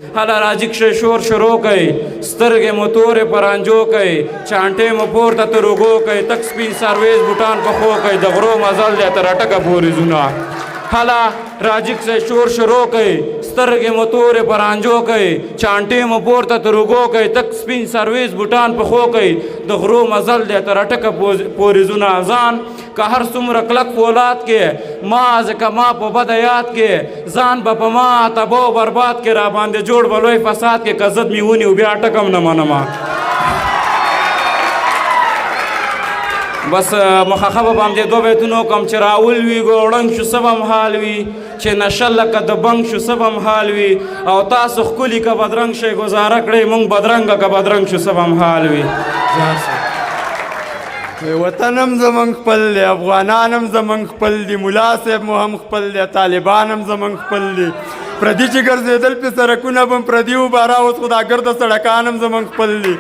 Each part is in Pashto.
هله راځي کښې شور شروع کوي سترګې مو تورې پرانجو کوي چانټې مو پورته تر اوږو کوي تک سپین سرویز بوټان پخو کوي د غرو مزل دی تر اټکه پورې ځونه هله راځي کښې شور شروع کوي سترګې مو تورې پرانجو کوي چانټې مو پورته تر اوږو کوي تک سپین سرویز بوټان پخو کوي د غرو مزل دی تر اټکه پورې ځونه ځان که هر څومره کلک فولاد کې ما ځکه ما په بده یاد کې ځان به په ما تباه و برباد کې را باندې جوړ به لوی فساد کې که ضد مې ونیو بیا ټکم نه منمه بس مخخه به همدې دوه بیتونه وکړم چې راولوي ګوړنګ شو څه به م حال وي چې نشه لکه د بنګ شو څه به م حال وي او تاسو ښکلي که بدرنګ شئ ګزاره کړئ موږ بدرنګه که بدرنګ شو څه به م حال وي وطن هم زمونږ خپل دی افغانان هم زمونږ خپل دي ملا صاحب مو هم خپل دی طالبان هم زمونږ خپل دي پردي چې ګرځېدل پې سړکونه به م پردي وباره اوس خو دا ګرده سړکان هم زمونږ خپل دي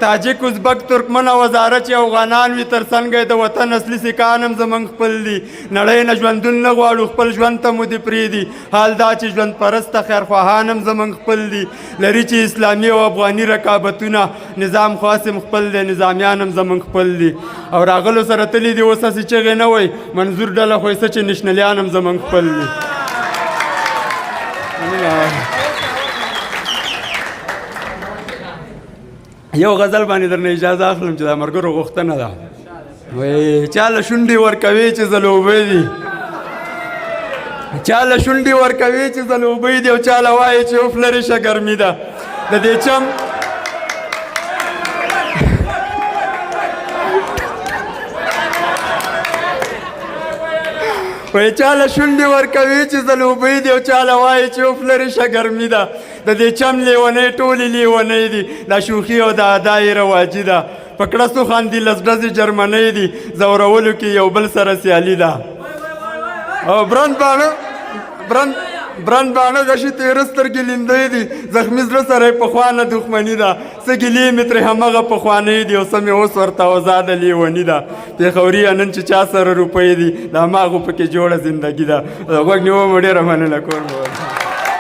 تاجک ازبک ترکمن او هزاره چې افغانان وي تر څنګه د وطن اصلي سیکان هم زمونږ خپل دي نړۍ نه ژوندون نه غواړو خپل ژوند ته مو دې پرېږدي حال دا چې ژوند پرسته خیرخواهان هم زمونږ خپل دي لري چې اسلامي او افغاني رقابتونه نظام خاص هم خپل دی نظامیان هم زمونږ خپل دي او راغلو سره تلي دي اوس هسې چغې نه وایي منظور ډله خو یې څه چې نشنلیان هم زمونږ خپل دي یو غزل باندې درنه اجازه اخلم چې د ملګرو غوښتنه ده وایي چاله شونډې ورکوي چې ځلوبۍ دي چاله شونډې ورکوي چې ځلوبۍ دي او چاله وایي چې اوف لرې شه ګرمي ده د دې چم وایي چاله شونډې ورکوي چې ځلوبۍ دي او چاله وایي چې اوف لرې شه ګرمي ده د دې چم لیونۍ ټولې لیونۍ دي دا شوخي او د ادا یې رواجي ده په کړسو خاندي لس ډزې جرمنۍ دي زورولو کې یو بل سره سیالي ده او برند باڼه غشي تېره سترګې لیندۍ دي زخمي زړه سره یې پخوا نه دښمني ده څه ګیلې مې ترې همغه پخوانۍ دي او څه مې اوس ورته اوزاده لیوني ده پېښوري نن چې چا سره روپۍ دي د هماغو پکې جوړه زندګي ده غوږ نیوم ډېره مننه کوم